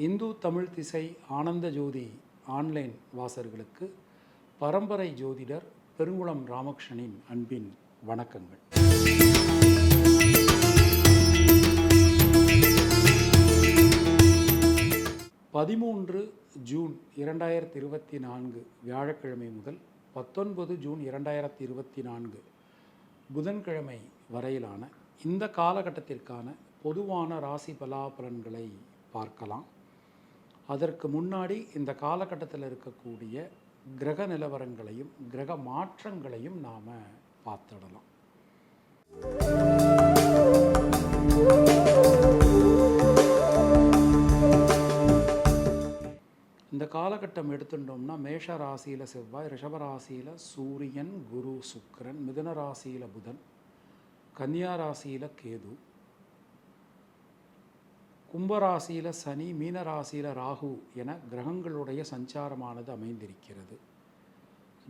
இந்து தமிழ் திசை ஆனந்த ஜோதி ஆன்லைன் வாசகர்களுக்கு பரம்பரை ஜோதிடர் பெருங்குளம் ராமகிருஷ்ணனின் அன்பின் வணக்கங்கள். ஜூன் 2024 வியாழக்கிழமை முதல் 19 ஜூன் 2024 புதன்கிழமை வரையிலான இந்த காலகட்டத்திற்கான பொதுவான ராசி பலாபலன்களை பார்க்கலாம். அதற்கு முன்னாடி இந்த காலகட்டத்தில் இருக்கக்கூடிய கிரக நிலவரங்களையும் கிரக மாற்றங்களையும் நாம் பார்த்துடலாம். இந்த காலகட்டம் எடுத்துட்டோம்னா மேஷ ராசியில் செவ்வாய், ரிஷப ராசியில் சூரியன், குரு, சுக்கிரன், மிதுன ராசியில் புதன், கன்னியா ராசியில் கேது, கும்பராசியில் சனி, மீன ராசியில் ராகு என கிரகங்களுடைய சஞ்சாரமானது அமைந்திருக்கிறது.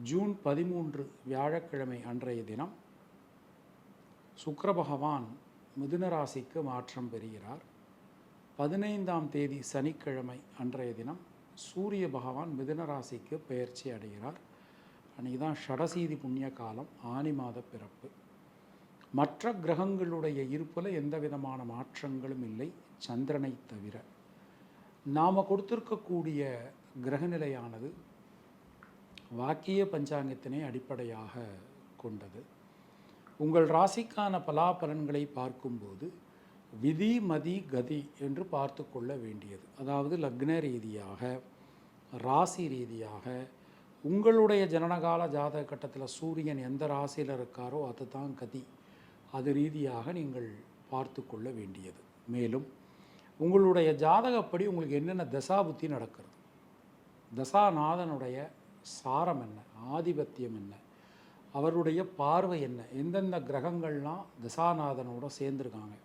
ஜூன் 13 வியாழக்கிழமை அன்றைய தினம் சுக்கிர பகவான் மிதுன ராசிக்கு மாற்றம் பெறுகிறார். 15ஆம் தேதி சனிக்கிழமை அன்றைய தினம் சூரிய பகவான் மிதுன ராசிக்கு பெயர்ச்சி அடைகிறார். அன்றைக்கி தான் ஷடசீதி புண்ணிய காலம், ஆனி மாத பிறப்பு. மற்ற கிரகங்களுடைய இருப்பில் எந்த விதமான மாற்றங்களும் இல்லை, சந்திரனை தவிர. நாம் கொடுத்திருக்கக்கூடிய கிரகநிலையானது வாக்கிய பஞ்சாங்கத்தினை அடிப்படையாக கொண்டது. உங்கள் ராசிக்கான பலாபலன்களை பார்க்கும்போது விதி மதி கதி என்று பார்த்து கொள்ள வேண்டியது. அதாவது லக்ன ரீதியாக, ராசி ரீதியாக, உங்களுடைய ஜனனகால ஜாதக கட்டத்தில் சூரியன் எந்த ராசியில் இருக்காரோ அதுதான் கதி. அது ரீதியாக நீங்கள் பார்த்து கொள்ள வேண்டியது. மேலும் உங்களுடைய ஜாதகப்படி உங்களுக்கு என்னென்ன தசாபுத்தி நடக்கிறது, தசாநாதனுடைய சாரம் என்ன, ஆதிபத்தியம் என்ன, அவருடைய பார்வை என்ன, எந்தெந்த கிரகங்கள்லாம் தசாநாதனோடு சேர்ந்துருக்காங்க,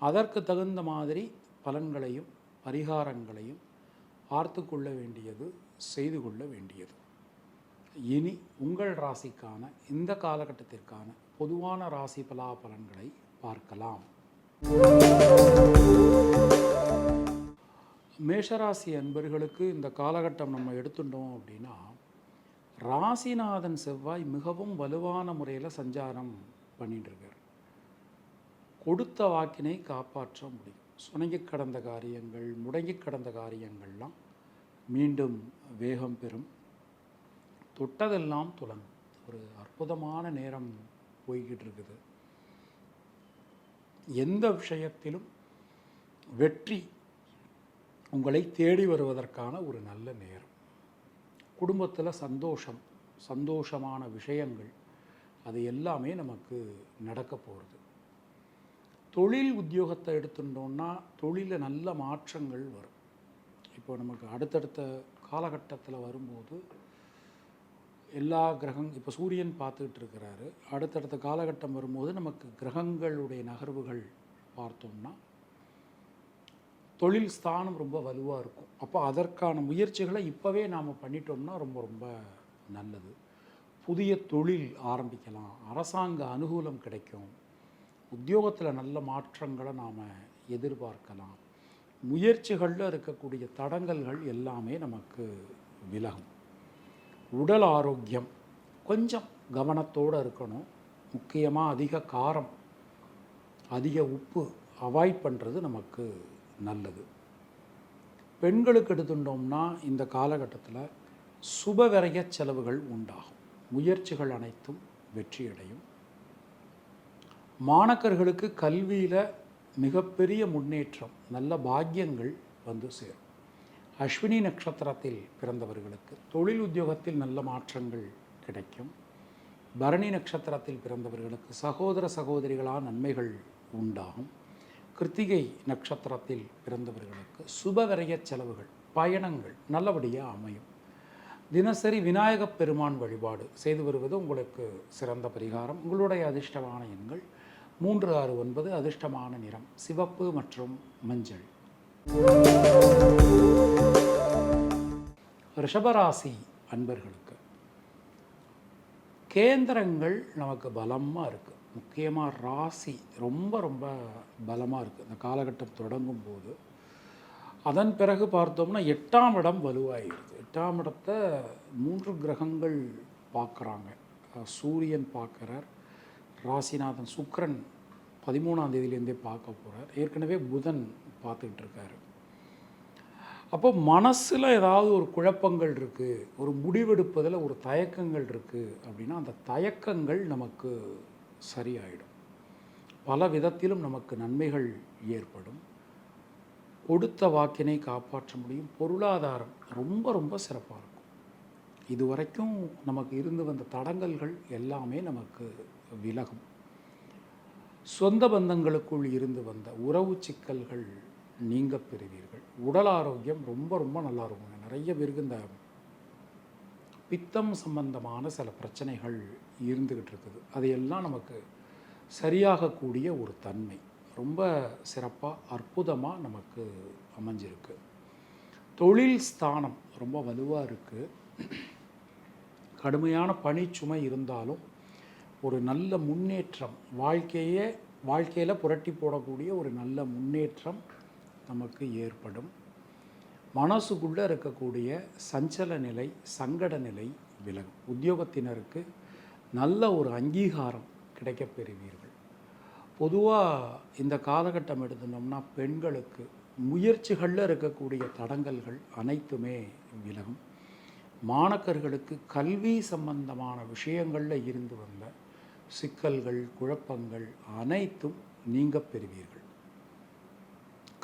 அதற்கு தகுந்த மாதிரி பலன்களையும் பரிகாரங்களையும் பார்த்து கொள்ள வேண்டியது, செய்து கொள்ள வேண்டியது. இனி உங்கள் ராசிக்கான இந்த காலகட்டத்திற்கான பொதுவான ராசி பலாபலன்களை பார்க்கலாம். மேஷராசி அன்பர்களுக்கு இந்த காலகட்டம் நம்ம எடுத்துட்டோம் அப்படின்னா, ராசிநாதன் செவ்வாய் மிகவும் வலுவான முறையில் சஞ்சாரம் பண்ணிட்டுருக்கார். கொடுத்த வாக்கினை காப்பாற்ற முடியும். சுணங்கி கடந்த காரியங்கள், முடங்கி கடந்த காரியங்கள்லாம் மீண்டும் வேகம் பெறும். தொட்டதெல்லாம் துலங்கும். ஒரு அற்புதமான நேரம் போய்கிட்டு இருக்குது. எந்த விஷயத்திலும் வெற்றி உங்களை தேடி வருவதற்கான ஒரு நல்ல நேரம். குடும்பத்தில் சந்தோஷமான விஷயங்கள் அது எல்லாமே நமக்கு நடக்க போகிறது. தொழில் உத்தியோகத்தை எடுத்துட்டோம்னா தொழிலில் நல்ல மாற்றங்கள் வரும். இப்போ நமக்கு அடுத்தடுத்த காலகட்டத்தில் வரும்போது எல்லா இப்போ சூரியன் பார்த்துக்கிட்டு இருக்கிறாரு. அடுத்தடுத்த காலகட்டம் வரும்போது நமக்கு கிரகங்களுடைய நகர்வுகள் பார்த்தோம்னா தொழில் ஸ்தானம் ரொம்ப வலுவாக இருக்கும். அப்போ அதற்கான முயற்சிகளை இப்போவே நாம் பண்ணிட்டோம்னா ரொம்ப ரொம்ப நல்லது. புதிய தொழில் ஆரம்பிக்கலாம், அரசாங்க அனுகூலம் கிடைக்கும், உத்தியோகத்தில் நல்ல மாற்றங்களை நாம் எதிர்பார்க்கலாம். முயற்சிகளில் இருக்கக்கூடிய தடங்கல்கள் எல்லாமே நமக்கு விலகும். உடல் ஆரோக்கியம் கொஞ்சம் கவனத்தோடு இருக்கணும். முக்கியமாக அதிக காரம், அதிக உப்பு அவாய்ட் பண்ணுறது நமக்கு நல்லது. பெண்களுக்கு எடுத்துட்டோம்னா இந்த காலகட்டத்தில் சுபவிரய செலவுகள் உண்டாகும். முயற்சிகள் அனைத்தும் வெற்றியடையும். மாணக்கர்களுக்கு கல்வியில் மிகப்பெரிய முன்னேற்றம், நல்ல பாக்கியங்கள் வந்து சேரும். அஸ்வினி நட்சத்திரத்தில் பிறந்தவர்களுக்கு தொழில் உத்தியோகத்தில் நல்ல மாற்றங்கள் கிடைக்கும். பரணி நட்சத்திரத்தில் பிறந்தவர்களுக்கு சகோதர சகோதரிகளால் நன்மைகள் உண்டாகும். கிருத்திகை நட்சத்திரத்தில் பிறந்தவர்களுக்கு சுபவிரய செலவுகள், பயணங்கள் நல்லபடியாக அமையும். தினசரி விநாயகப் பெருமான் வழிபாடு செய்து வருவது உங்களுக்கு சிறந்த பரிகாரம். உங்களுடைய அதிர்ஷ்டமான எண்கள் 369, அதிர்ஷ்டமான நிறம் சிவப்பு மற்றும் மஞ்சள். ரிஷபராசி அன்பர்களுக்கு கேந்திரங்கள் நமக்கு பலமாக இருக்குது. முக்கியமாக ராசி ரொம்ப ரொம்ப பலமாக இருக்குது. இந்த காலகட்டம் தொடங்கும் போது அதன் பிறகு பார்த்தோம்னா 8ஆம் இடம் வலுவாயிருது. 8ஆம் இடத்த 3 கிரகங்கள் பார்க்குறாங்க. சூரியன் பார்க்குறார், ராசிநாதன் சுக்கிரன் 13ஆம் தேதியிலேருந்தே பார்க்க போகிறார், ஏற்கனவே புதன் பார்த்துக்கிட்டு இருக்காரு. அப்போ மனசில் ஏதாவது ஒரு குழப்பங்கள் இருக்குது, ஒரு முடிவெடுப்பதில் ஒரு தயக்கங்கள் இருக்குது அப்படின்னா அந்த தயக்கங்கள் நமக்கு சரியாயிடும். பல விதத்திலும் நமக்கு நன்மைகள் ஏற்படும். கொடுத்த வாக்கினை காப்பாற்ற முடியும். பொருளாதாரம் ரொம்ப ரொம்ப சிறப்பாக இருக்கும். இதுவரைக்கும் நமக்கு இருந்து வந்த தடங்கல்கள் எல்லாமே நமக்கு விலகும். சொந்த பந்தங்களுக்குள் இருந்து வந்த உறவு சிக்கல்கள் நீங்க பெறுவீர்கள். உடல் ஆரோக்கியம் ரொம்ப ரொம்ப நல்லா இருக்குங்க. நிறைய பேருக்கு இந்த பித்தம் சம்பந்தமான சில பிரச்சனைகள் இருந்துக்கிட்டு இருக்குது. அதையெல்லாம் நமக்கு சரியாகக்கூடிய ஒரு தன்மை ரொம்ப சிறப்பாக அற்புதமாக நமக்கு அமைஞ்சிருக்கு. தொழில் ஸ்தானம் ரொம்ப வலுவாக இருக்குது. கடுமையான பணிச்சுமை இருந்தாலும் ஒரு நல்ல முன்னேற்றம், வாழ்க்கையில் புரட்டி போடக்கூடிய ஒரு நல்ல முன்னேற்றம் நமக்கு ஏற்படும். மனசுக்குள்ளே இருக்கக்கூடிய சஞ்சல நிலை, சங்கட நிலை விலகும். உத்தியோகத்தினருக்கு நல்ல ஒரு அங்கீகாரம் கிடைக்கப் பெறுவீர்கள். பொதுவாக இந்த காலகட்டம் எடுத்துனோம்னா பெண்களுக்கு முயற்சிகளில் இருக்கக்கூடிய தடங்கல்கள் அனைத்துமே விலகும். மாணக்கர்களுக்கு கல்வி சம்பந்தமான விஷயங்களில் இருந்து வந்த சிக்கல்கள், குழப்பங்கள் அனைத்தும் நீங்க பெறுவீர்கள்.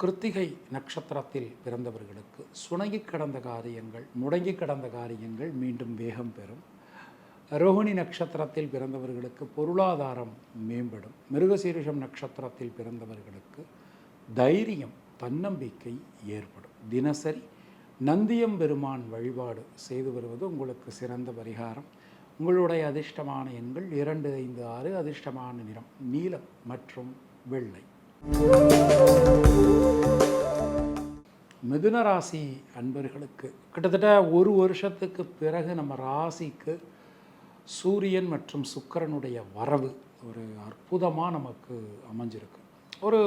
கிருத்திகை நட்சத்திரத்தில் பிறந்தவர்களுக்கு சுணங்கி கடந்த காரியங்கள், முடங்கி கடந்த காரியங்கள் மீண்டும் வேகம் பெறும். ரோஹிணி நட்சத்திரத்தில் பிறந்தவர்களுக்கு பொருளாதாரம் மேம்படும். மிருகசீரிஷம் நட்சத்திரத்தில் பிறந்தவர்களுக்கு தைரியம், தன்னம்பிக்கை ஏற்படும். தினசரி நந்தியம்பெருமான் வழிபாடு செய்து வருவது உங்களுக்கு சிறந்த பரிகாரம். உங்களுடைய அதிர்ஷ்டமான எண்கள் 2, 5, 6. அதிர்ஷ்டமான நிறம் நீலம் மற்றும் வெள்ளை. மிதுன ராசி அன்பர்களுக்கு கிட்டத்தட்ட ஒரு வருஷத்துக்கு பிறகு நம்ம ராசிக்கு சூரியன் மற்றும் சுக்கிரனுடைய வரவு ஒரு அற்புதமாக நமக்கு அமைஞ்சிருக்கு. ஒரு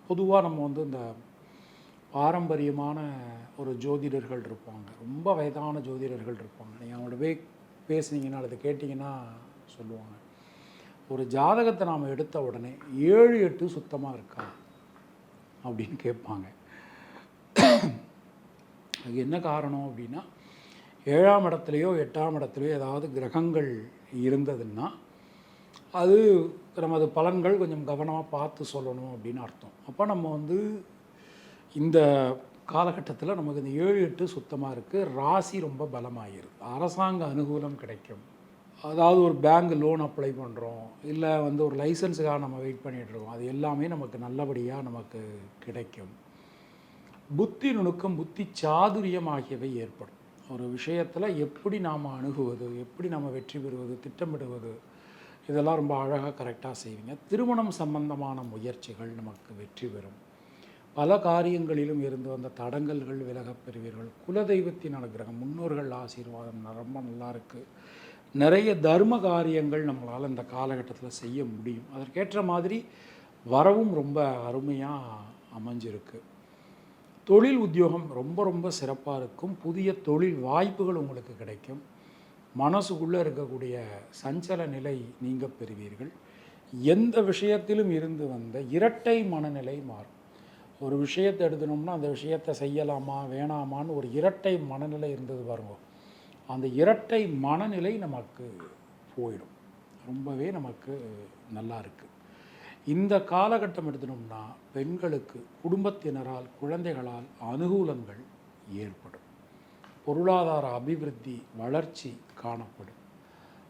பொதுவாக நம்ம இந்த பாரம்பரியமான ஒரு ஜோதிடர்கள் இருப்பாங்க, ரொம்ப வயதான ஜோதிடர்கள் இருப்பாங்க. நீங்கள் அவங்களோட போய் பேசுனீங்கன்னா அல்லது கேட்டிங்கன்னா சொல்லுவாங்க, ஒரு ஜாதகத்தை நாம் எடுத்த உடனே 7, 8 சுத்தமாக இருக்கா அப்படின்னு கேட்பாங்க. அது என்ன காரணம் அப்படின்னா 7ஆம் இடத்துலையோ 8ஆம் இடத்துலையோ ஏதாவது கிரகங்கள் இருந்ததுன்னா அது நமது பலன்கள் கொஞ்சம் கவனமாக பார்த்து சொல்லணும் அப்படின்னு அர்த்தம். அப்போ நம்ம இந்த காலகட்டத்தில் நமக்கு இந்த 7, 8 சுத்தமாக இருக்குது. ராசி ரொம்ப பலமாகிருது. அரசாங்க அனுகூலம் கிடைக்கும். அதாவது ஒரு பேங்க் லோன் அப்ளை பண்ணுறோம், இல்லை ஒரு லைசன்ஸுக்காக நம்ம வெயிட் பண்ணிகிட்ருக்கோம், அது எல்லாமே நமக்கு நல்லபடியாக நமக்கு கிடைக்கும். புத்தி நுணுக்கம், புத்தி சாதுரியம் ஆகியவை ஏற்படும். ஒரு விஷயத்தில் எப்படி நாம் அணுகுவது, எப்படி நம்ம வெற்றி பெறுவது, திட்டமிடுவது, இதெல்லாம் ரொம்ப அழகாக கரெக்டாக செய்வீங்க. திருமணம் சம்பந்தமான முயற்சிகள் நமக்கு வெற்றி பெறும். பல காரியங்களிலும் இருந்து வந்த தடங்கல்கள் விலகப் பெறுவீர்கள். குலதெய்வத்தின் அனுகிரகம், முன்னோர்கள் ஆசீர்வாதம் ரொம்ப நல்லா இருக்குது. நிறைய தர்ம காரியங்கள் நம்மளால் இந்த காலகட்டத்தில் செய்ய முடியும். அதற்கேற்ற மாதிரி வரவும் ரொம்ப அருமையாக அமைஞ்சிருக்கு. தொழில் உத்தியோகம் ரொம்ப ரொம்ப சிறப்பாக இருக்கும். புதிய தொழில் வாய்ப்புகள் உங்களுக்கு கிடைக்கும். மனசுக்குள்ளே இருக்கக்கூடிய சஞ்சல நிலை நீங்க பெறுவீர்கள். எந்த விஷயத்திலும் இருந்து வந்த இரட்டை மனநிலை மாறும். ஒரு விஷயத்தை எடுத்துனோம்னா அந்த விஷயத்தை செய்யலாமா வேணாமான்னு ஒரு இரட்டை மனநிலை இருந்தது பாருங்க, அந்த இரட்டை மனநிலை நமக்கு போயிடும். ரொம்பவே நமக்கு நல்லா இருக்குது. இந்த காலகட்டம் எடுத்துனோம்னா பெண்களுக்கு குடும்பத்தினரால், குழந்தைகளால் அனுகூலங்கள் ஏற்படும். பொருளாதார அபிவிருத்தி, வளர்ச்சி காணப்படும்.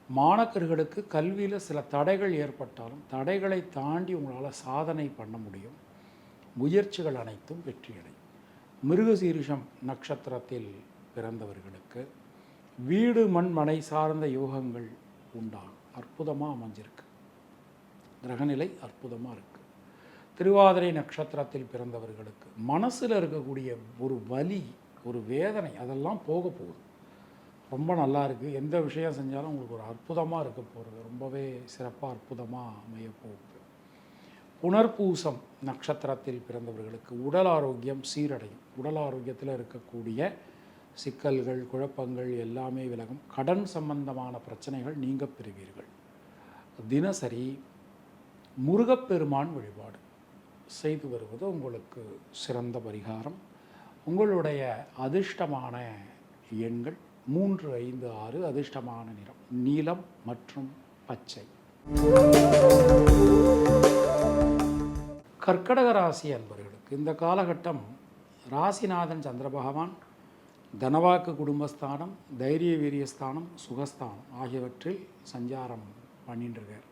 மாணக்கர்களுக்கு கல்வியில் சில தடைகள் ஏற்பட்டாலும் தடைகளை தாண்டி உங்களால் சாதனை பண்ண முடியும். முயற்சிகள் அனைத்தும் வெற்றியடையும். மிருகசீரிஷம் நட்சத்திரத்தில் பிறந்தவர்களுக்கு வீடு, மண், மனை சார்ந்த யோகங்கள் உண்டாகும். அற்புதமாக அமைஞ்சிருக்கு. கிரகநிலை அற்புதமாக இருக்குது. திருவாதிரை நட்சத்திரத்தில் பிறந்தவர்களுக்கு மனசில் இருக்கக்கூடிய ஒரு வலி, ஒரு வேதனை, அதெல்லாம் போக போகுது. ரொம்ப நல்லா இருக்குது. எந்த விஷயம் செஞ்சாலும் உங்களுக்கு ஒரு அற்புதமாக இருக்க போகிறது. ரொம்பவே சிறப்பாக அற்புதமாக அமைய போகுது. புனர்பூசம் நட்சத்திரத்தில் பிறந்தவர்களுக்கு உடல் ஆரோக்கியம் சீரடையும். உடல் ஆரோக்கியத்தில் இருக்கக்கூடிய சிக்கல்கள், குழப்பங்கள் எல்லாமே விலகும். கடன் சம்பந்தமான பிரச்சனைகள் நீங்க பெறுவீர்கள். தினசரி முருகப்பெருமான் வழிபாடு செய்து வருவது உங்களுக்கு சிறந்த பரிகாரம். உங்களுடைய அதிர்ஷ்டமான எண்கள் 3, 5, 6. அதிர்ஷ்டமான நிறம் நீலம் மற்றும் பச்சை. கர்க்கடக ராசி அன்பர்களுக்கு இந்த காலகட்டம் ராசிநாதன் சந்திர பகவான் தனவாக்கு குடும்பஸ்தானம், தைரிய வீரியஸ்தானம், சுகஸ்தானம் ஆகியவற்றில் சஞ்சாரம் பண்ணிட்டுருக்கார்.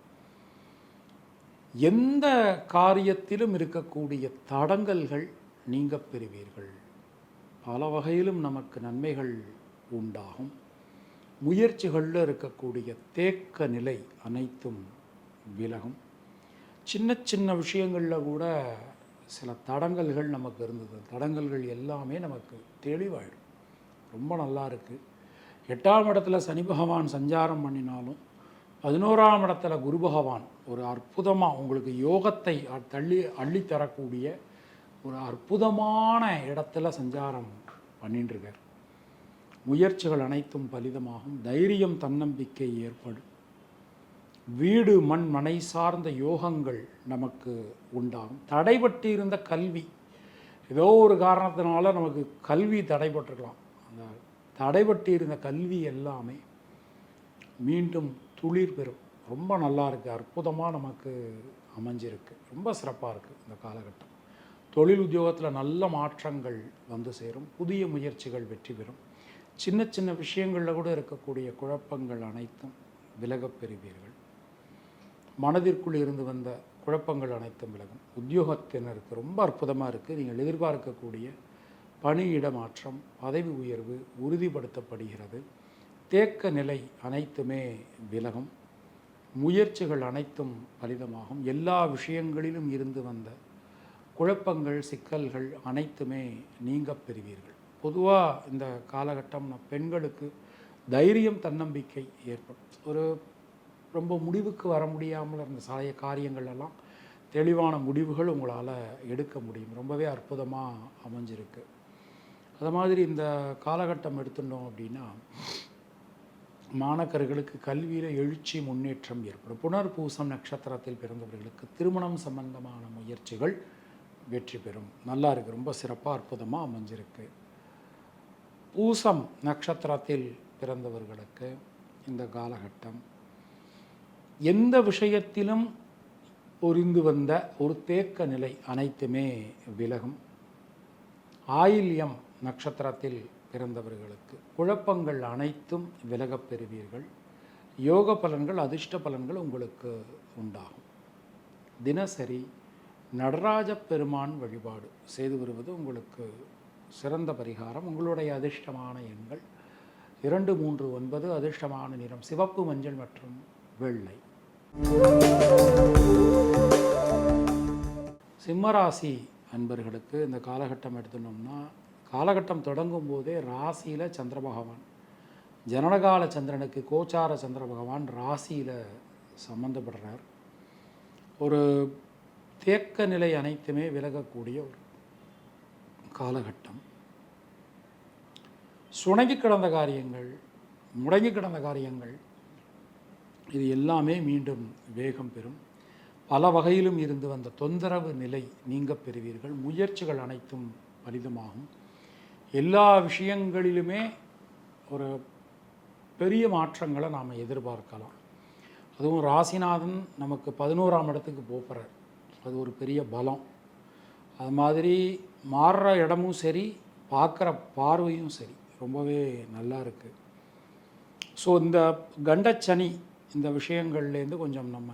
எந்த காரியத்திலும் இருக்கக்கூடிய தடங்கல்கள் நீங்க பெறுவீர்கள். பல வகையிலும் நமக்கு நன்மைகள் உண்டாகும். முயற்சிகளில் இருக்கக்கூடிய தேக்க நிலை அனைத்தும் விலகும். சின்ன சின்ன விஷயங்களில் கூட சில தடங்கல்கள் நமக்கு இருந்தது. தடங்கல்கள் எல்லாமே நமக்கு தெளிவாயிடும். ரொம்ப நல்லா இருக்குது. 8ஆம் இடத்துல சனி பகவான் சஞ்சாரம் பண்ணினாலும் 11ஆம் இடத்துல குரு பகவான் ஒரு அற்புதமாக உங்களுக்கு யோகத்தை அள்ளித்தரக்கூடிய ஒரு அற்புதமான இடத்துல சஞ்சாரம் பண்ணிட்டுருக்கார். முயற்சிகள் அனைத்தும் பலிதமாகும். தைரியம், தன்னம்பிக்கை ஏற்படும். வீடு, மண், மனை சார்ந்த யோகங்கள் நமக்கு உண்டாகும். தடைபட்டு இருந்த கல்வி, ஏதோ ஒரு காரணத்தினால நமக்கு கல்வி தடைபட்டிருக்கலாம். அந்த தடைபட்டு இருந்த கல்வி எல்லாமே மீண்டும் துளிர் பெறும். ரொம்ப நல்லா இருக்குது. அற்புதமாக நமக்கு அமைஞ்சிருக்கு. ரொம்ப சிறப்பாக இருக்குது இந்த காலகட்டம். தொழில் உத்தியோகத்தில் நல்ல மாற்றங்கள் வந்து சேரும். புதிய முயற்சிகள் வெற்றி பெறும். சின்ன சின்ன விஷயங்களில் கூட இருக்கக்கூடிய குழப்பங்கள் அனைத்தும் விலகப் பெறுவீர்கள். மனதிற்குள் இருந்து வந்த குழப்பங்கள் அனைத்தும் விலகும். உத்தியோகத்தினருக்கு ரொம்ப அற்புதமாக இருக்குது. நீங்கள் எதிர்பார்க்கக்கூடிய பணியிட மாற்றம், பதவி உயர்வு உறுதிப்படுத்தப்படுகிறது. தேக்க நிலை அனைத்துமே விலகும். முயற்சிகள் அனைத்தும் பலிதமாகும். எல்லா விஷயங்களிலும் இருந்து வந்த குழப்பங்கள், சிக்கல்கள் அனைத்துமே நீங்க பெறுவீர்கள். பொதுவாக இந்த காலகட்டம் பெண்களுக்கு தைரியம், தன்னம்பிக்கை ஏற்படும். ஒரு ரொம்ப முடிவுக்கு வர முடியாமல் இருந்த சாய காரியங்கள் எல்லாம் தெளிவான முடிவுகள் உங்களால் எடுக்க முடியும். ரொம்பவே அற்புதமாக அமைஞ்சிருக்கு. அது மாதிரி இந்த காலகட்டம் எடுத்துட்டோம் அப்படின்னா மாணக்கர்களுக்கு கல்வியில் எழுச்சி, முன்னேற்றம் ஏற்படும். புனர்பூசம் நட்சத்திரத்தில் பிறந்தவர்களுக்கு திருமணம் சம்பந்தமான முயற்சிகள் வெற்றி பெறும். நல்லா இருக்குது. ரொம்ப சிறப்பாக அற்புதமாக அமைஞ்சிருக்கு. பூசம் நட்சத்திரத்தில் பிறந்தவர்களுக்கு இந்த காலகட்டம் எந்த விஷயத்திலும் புரிந்து வந்த ஒரு தேக்க நிலை அனைத்துமே விலகும். ஆயில்யம் நட்சத்திரத்தில் பிறந்தவர்களுக்கு குழப்பங்கள் அனைத்தும் விலகப் பெறுவீர்கள். யோக பலன்கள், அதிர்ஷ்ட பலன்கள் உங்களுக்கு உண்டாகும். தினசரி நடராஜ பெருமான் வழிபாடு செய்து வருவது உங்களுக்கு சிறந்த பரிகாரம். உங்களுடைய அதிர்ஷ்டமான எண்கள் 2, 3, 9. அதிர்ஷ்டமான நிறம் சிவப்பு, மஞ்சள் மற்றும் வெள்ளை. சிம்மராசி அன்பர்களுக்கு இந்த காலகட்டம் எடுத்துனோம்னா, காலகட்டம் தொடங்கும் போதே ராசியில் சந்திர பகவான், ஜனனகால சந்திரனுக்கு கோச்சார சந்திர பகவான் ராசியில் சம்மந்தப்படுறார். ஒரு தேக்க நிலை அனைத்துமே விலகக்கூடிய ஒரு காலகட்டம். சுணங்கி கிடந்த காரியங்கள், முடங்கி கிடந்த காரியங்கள் இது எல்லாமே மீண்டும் வேகம் பெறும். பல வகையிலும் இருந்து வந்த தொந்தரவு நிலை நீங்க பெறுவீர்கள். முயற்சிகள் அனைத்தும் பலிதமாகும். எல்லா விஷயங்களிலுமே ஒரு பெரிய மாற்றங்களை நாம் எதிர்பார்க்கலாம். அதுவும் ராசிநாதன் நமக்கு 11ஆம் இடத்துக்கு போகிறார். அது ஒரு பெரிய பலம். அது மாதிரி மாறுற இடமும் சரி, பார்க்குற பார்வையும் சரி, ரொம்பவே நல்லா இருக்குது. ஸோ இந்த கண்டச்சனி இந்த விஷயங்கள்லேருந்து கொஞ்சம் நம்ம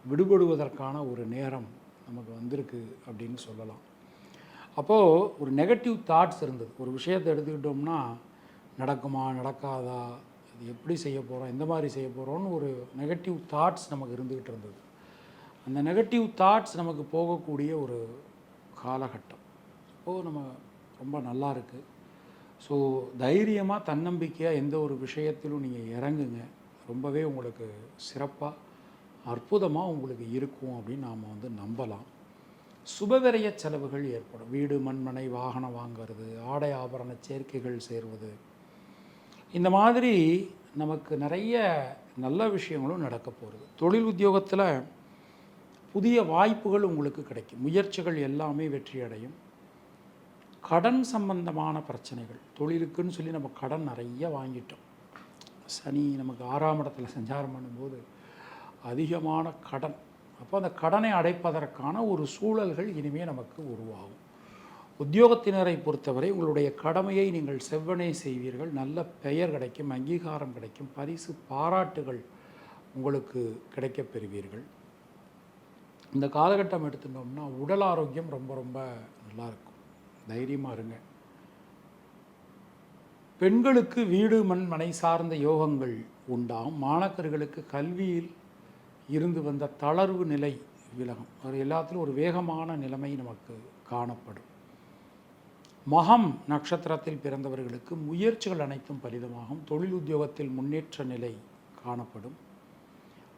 விடுபடுவதற்கான ஒரு நேரம் நமக்கு வந்திருக்கு அப்படின்னு சொல்லலாம். அப்போது ஒரு நெகட்டிவ் தாட்ஸ் இருந்தது. ஒரு விஷயத்தை எடுத்துக்கிட்டோம்னா நடக்குமா, நடக்காதா, அது எப்படி செய்ய போகிறோம், எந்த மாதிரி செய்ய போகிறோன்னு ஒரு நெகட்டிவ் தாட்ஸ் நமக்கு இருந்துக்கிட்டு இருந்தது. அந்த நெகட்டிவ் தாட்ஸ் நமக்கு போகக்கூடிய ஒரு காலகட்டம். அப்போது நம்ம ரொம்ப நல்லா இருக்குது. ஸோ தைரியமாக, தன்னம்பிக்கையாக எந்த ஒரு விஷயத்திலும் நீங்கள் இறங்குங்க. ரொம்பவே உங்களுக்கு சிறப்பாக, அற்புதமாக உங்களுக்கு இருக்கும் அப்படின்னு நாம் நம்பலாம். சுபவிரய செலவுகள் ஏற்படும். வீடு, மண்மனை, வாகனம் வாங்கிறது, ஆடை ஆபரண சேர்க்கைகள் சேர்வது, இந்த மாதிரி நமக்கு நிறைய நல்ல விஷயங்களும் நடக்க போகிறது. தொழில் உத்தியோகத்தில் புதிய வாய்ப்புகள் உங்களுக்கு கிடைக்கும். முயற்சிகள் எல்லாமே வெற்றியடையும். கடன் சம்பந்தமான பிரச்சனைகள், தொழிலுக்குன்னு சொல்லி நம்ம கடன் நிறைய வாங்கிட்டோம். சனி நமக்கு 6ஆம் இடத்துல சஞ்சாரம் பண்ணும்போது அதிகமான கடன். அப்போ அந்த கடனை அடைப்பதற்கான ஒரு சூழல்கள் இனிமேல் நமக்கு உருவாகும். உத்தியோகத்தினரை பொறுத்தவரை உங்களுடைய கடமையை நீங்கள் செவ்வனே செய்வீர்கள். நல்ல பெயர் கிடைக்கும், அங்கீகாரம் கிடைக்கும், பரிசு பாராட்டுகள் உங்களுக்கு கிடைக்கப் பெறுவீர்கள். இந்த காலகட்டம் எடுத்துட்டோம்னா உடல் ஆரோக்கியம் ரொம்ப ரொம்ப நல்லாயிருக்கும். தைரியமாக இருங்க. பெண்களுக்கு வீடு, மண், மனை சார்ந்த யோகங்கள் உண்டாகும். மாணக்கர்களுக்கு கல்வியில் இருந்து வந்த தளர்வு நிலை விலகும். அது எல்லாத்திலும் ஒரு வேகமான நிலைமை நமக்கு காணப்படும். மகம் நட்சத்திரத்தில் பிறந்தவர்களுக்கு முயற்சிகள் அனைத்தும் பலிதமாகும். தொழில் உத்தியோகத்தில் முன்னேற்ற நிலை காணப்படும்.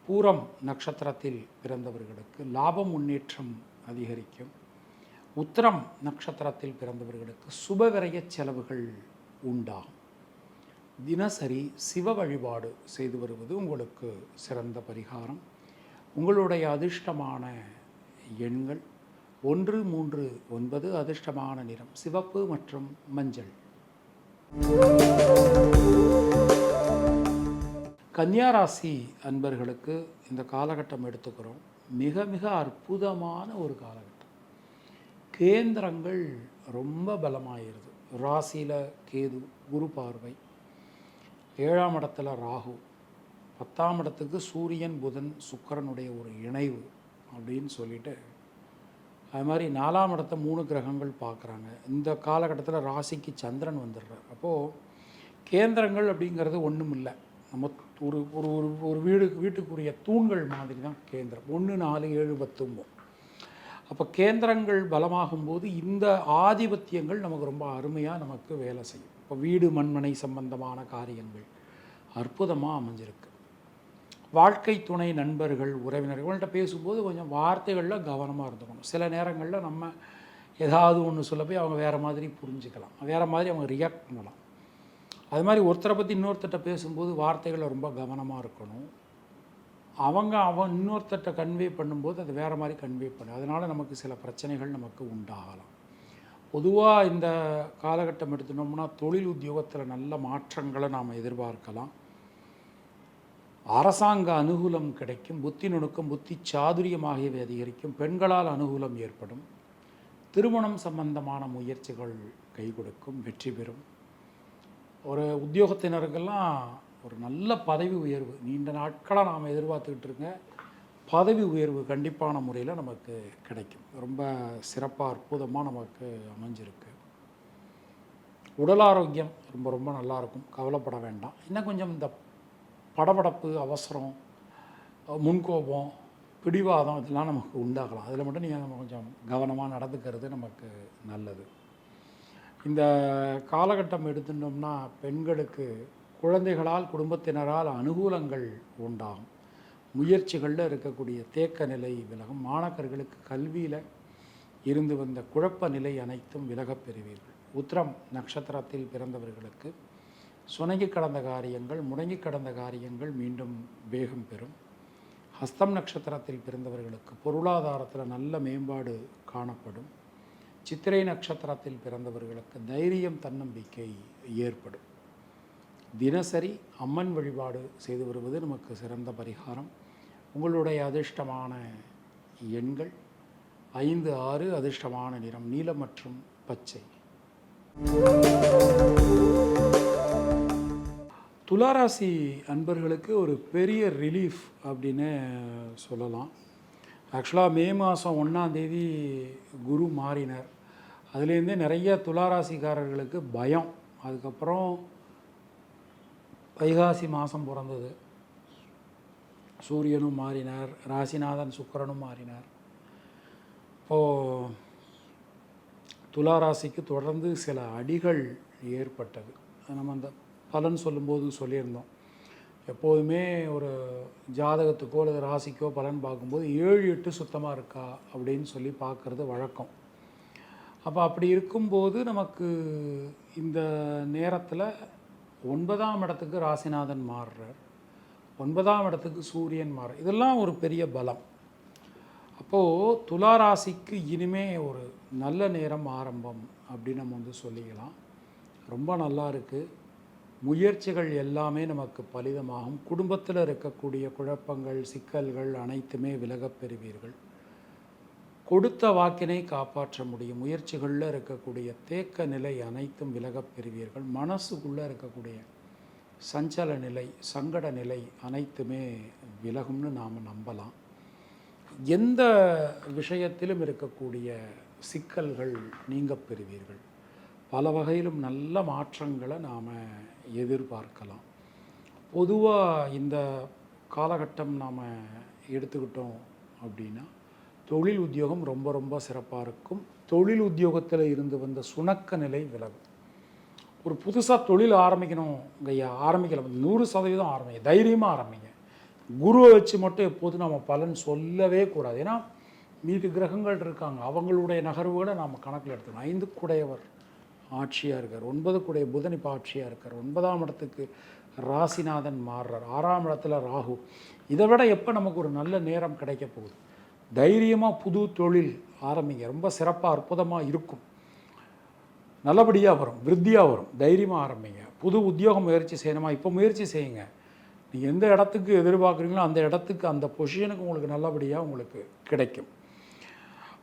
பூரம் நட்சத்திரத்தில் பிறந்தவர்களுக்கு லாபம் முன்னேற்றம் அதிகரிக்கும். உத்திரம் நட்சத்திரத்தில் பிறந்தவர்களுக்கு சுபவிரய செலவுகள் உண்டாகும். தினசரி சிவ வழிபாடு செய்து வருவது உங்களுக்கு சிறந்த பரிகாரம். உங்களுடைய அதிர்ஷ்டமான எண்கள் 1, 3, 9. அதிர்ஷ்டமான நிறம் சிவப்பு மற்றும் மஞ்சள். கன்னியா ராசி அன்பர்களுக்கு இந்த காலகட்டம் எடுத்துக்கிறோம். மிக மிக அற்புதமான ஒரு காலகட்டம். கேந்திரங்கள் ரொம்ப பலமாயிருது. ராசியில் கேது, குரு பார்வை, 7ஆம் இடத்துல ராகு, 10ஆம் இடத்துக்கு சூரியன், புதன், சுக்கிரனுடைய ஒரு இணைவு அப்படின்னு சொல்லிட்டு, அது மாதிரி 4ஆம் இடத்தை 3 கிரகங்கள் பார்க்குறாங்க. இந்த காலகட்டத்தில் ராசிக்கு சந்திரன் வந்துடுறார். அப்போது கேந்திரங்கள் அப்படிங்கிறது ஒன்றும் இல்லை. நம்ம ஒரு ஒரு ஒரு வீட்டுக்குரிய தூண்கள் மாதிரி தான் கேந்திரம். 1, 4, 7, 10. அப்போ கேந்திரங்கள் பலமாகும்போது இந்த ஆதிபத்தியங்கள் நமக்கு ரொம்ப அருமையாக நமக்கு வேலை செய்யும். இப்போ வீடு, மண்மனை சம்பந்தமான காரியங்கள் அற்புதமாக அமைஞ்சிருக்கு. வாழ்க்கை துணை, நண்பர்கள், உறவினர்கள்ட்ட பேசும்போது கொஞ்சம் வார்த்தைகளில் கவனமாக இருந்துக்கணும். சில நேரங்களில் நம்ம ஏதாவது ஒன்று சொல்ல போய் அவங்க வேறு மாதிரி புரிஞ்சுக்கலாம், வேறு மாதிரி அவங்க ரியாக்ட் பண்ணலாம். அது மாதிரி ஒருத்தரை பற்றி இன்னொருத்தட்ட பேசும்போது வார்த்தைகளில் ரொம்ப கவனமாக இருக்கணும். அவன் இன்னொருத்தட்ட கன்வே பண்ணும்போது அது வேறு மாதிரி கன்வே பண்ணும். அதனால் நமக்கு சில பிரச்சனைகள் நமக்கு உண்டாகலாம். பொதுவாக இந்த காலகட்டம் எடுத்துனோம்னா தொழில் உத்தியோகத்தில் நல்ல மாற்றங்களை நாம் எதிர்பார்க்கலாம். அரசாங்க அனுகூலம் கிடைக்கும். புத்தி நுணுக்கம், புத்தி சாதுரியம் ஆகியவை அதிகரிக்கும். பெண்களால் அனுகூலம் ஏற்படும். திருமணம் சம்பந்தமான முயற்சிகள் கை கொடுக்கும், வெற்றி பெறும். ஒரு உத்தியோகத்தினருக்கெல்லாம் ஒரு நல்ல பதவி உயர்வு நீண்ட நாட்களாக நாம் எதிர்பார்த்துக்கிட்டு இருங்க. பதவி உயர்வு கண்டிப்பான முறையில் நமக்கு கிடைக்கும். ரொம்ப சிறப்பாக அற்புதமாக நமக்கு அமைஞ்சிருக்கு. உடல் ஆரோக்கியம் ரொம்ப ரொம்ப நல்லாயிருக்கும், கவலைப்பட வேண்டாம். இன்னும் கொஞ்சம் இந்த படபடப்பு, அவசரம், முன்கோபம், பிடிவாதம் இதெல்லாம் நமக்கு உண்டாகலாம். அதில் மட்டும் நீங்கள் நம்ம கொஞ்சம் கவனமாக நடந்துக்கிறது நமக்கு நல்லது. இந்த காலகட்டம் எடுத்துட்டோம்னா பெண்களுக்கு குழந்தைகளால், குடும்பத்தினரால் அனுகூலங்கள் உண்டாகும். முயற்சிகளில் இருக்கக்கூடிய தேக்க நிலை விலகும். மாணவர்களுக்கு கல்வியில் இருந்து வந்த குழப்ப நிலை அனைத்தும் விலகப் பெறுவீர்கள். உத்திரம் நட்சத்திரத்தில் பிறந்தவர்களுக்கு சுணங்கி கடந்த காரியங்கள், முடங்கி கடந்த காரியங்கள் மீண்டும் வேகம் பெறும். ஹஸ்தம் நட்சத்திரத்தில் பிறந்தவர்களுக்கு பொருளாதாரத்தில் நல்ல மேம்பாடு காணப்படும். சித்திரை நட்சத்திரத்தில் பிறந்தவர்களுக்கு தைரியம், தன்னம்பிக்கை ஏற்படும். தினசரி அம்மன் வழிபாடு செய்து வருவது நமக்கு சிறந்த பரிகாரம். உங்களுடைய அதிர்ஷ்டமான எண்கள் 5, 6. அதிர்ஷ்டமான நிறம் நீலம் மற்றும் பச்சை. துளாராசி அன்பர்களுக்கு ஒரு பெரிய ரிலீஃப் அப்படின்னு சொல்லலாம். ஆக்சுவலாக மே மாதம் 1ஆம் தேதி குரு மாறினார். அதுலேருந்தே நிறைய துளாராசிக்காரர்களுக்கு பயம். அதுக்கப்புறம் வைகாசி மாதம் பிறந்தது, சூரியனும் மாறினார், ராசிநாதன் சுக்கிரனும் மாறினார். இப்போது துளாராசிக்கு தொடர்ந்து சில அடிகள் ஏற்பட்டது. நம்ம அந்த பலன் சொல்லும்போது சொல்லியிருந்தோம். எப்போதுமே ஒரு ஜாதகத்துக்கோ அல்லது ராசிக்கோ பலன் பார்க்கும்போது 7, 8 சுத்தமாக இருக்கா அப்படின்னு சொல்லி பார்க்குறது வழக்கம். அப்போ அப்படி இருக்கும்போது நமக்கு இந்த நேரத்தில் 9ஆம் இடத்துக்கு ராசிநாதன் மாறுறார், 9ஆம் இடத்துக்கு சூரியன் மாறுறார். இதெல்லாம் ஒரு பெரிய பலம். அப்போது துலா ராசிக்கு இனிமே ஒரு நல்ல நேரம் ஆரம்பம் அப்படின்னு நம்ம சொல்லிக்கலாம். ரொம்ப நல்லா இருக்குது. முயற்சிகள் எல்லாமே நமக்கு பலிதமாகும். குடும்பத்தில் இருக்கக்கூடிய குழப்பங்கள், சிக்கல்கள் அனைத்துமே விலகப் பெறுவீர்கள். கொடுத்த வாக்கினை காப்பாற்ற முடியும். முயற்சிகளில் இருக்கக்கூடிய தேக்க நிலை அனைத்தும் விலகப் பெறுவீர்கள். மனசுக்குள்ளே இருக்கக்கூடிய சஞ்சல நிலை, சங்கட நிலை அனைத்துமே விலகும்னு நாம் நம்பலாம். எந்த விஷயத்திலும் இருக்கக்கூடிய சிக்கல்கள் நீங்கப் பெறுவீர்கள். பல வகையிலும் நல்ல மாற்றங்களை நாம் எதிர்பார்க்கலாம். பொதுவாக இந்த காலகட்டம் நாம் எடுத்துக்கிட்டோம் அப்படின்னா தொழில் உத்தியோகம் ரொம்ப ரொம்ப சிறப்பாக இருக்கும். தொழில் உத்தியோகத்தில் இருந்து வந்த சுணக்க நிலை விலகும். ஒரு புதுசாக தொழில் ஆரம்பிக்கணும் ஐயா, ஆரம்பிக்கலாம், 100% ஆரம்பிங்க, தைரியமாக ஆரம்பிங்க. குருவை வச்சு மட்டும் எப்போதும் நம்ம பலன் சொல்லவே கூடாது. ஏன்னா மீது கிரகங்கள் இருக்காங்க, அவங்களுடைய நகர்வுகளை நாம் கணக்கில் எடுத்துக்கணும். 5 குடையவர் ஆட்சியாக இருக்கார், 9 குடைய புதன் இப்போ ஆட்சியாக இருக்கார், 9ஆம் இடத்துக்கு ராசிநாதன் மாறுறார், 6ஆம் இடத்துல ராகு. இதை விட எப்போ நமக்கு ஒரு நல்ல நேரம் கிடைக்க போகுது? தைரியமாக புது தொழில் ஆரம்பிங்க. ரொம்ப சிறப்பாக அற்புதமாக இருக்கும், நல்லபடியாக வரும், விருத்தியாக வரும். தைரியமாக ஆரம்பிங்க. புது உத்தியோகம் முயற்சி செய்யணுமா, இப்போ முயற்சி செய்யுங்க. நீங்கள் எந்த இடத்துக்கு எதிர்பார்க்குறீங்களோ அந்த இடத்துக்கு, அந்த பொசிஷனுக்கு உங்களுக்கு நல்லபடியாக உங்களுக்கு கிடைக்கும்.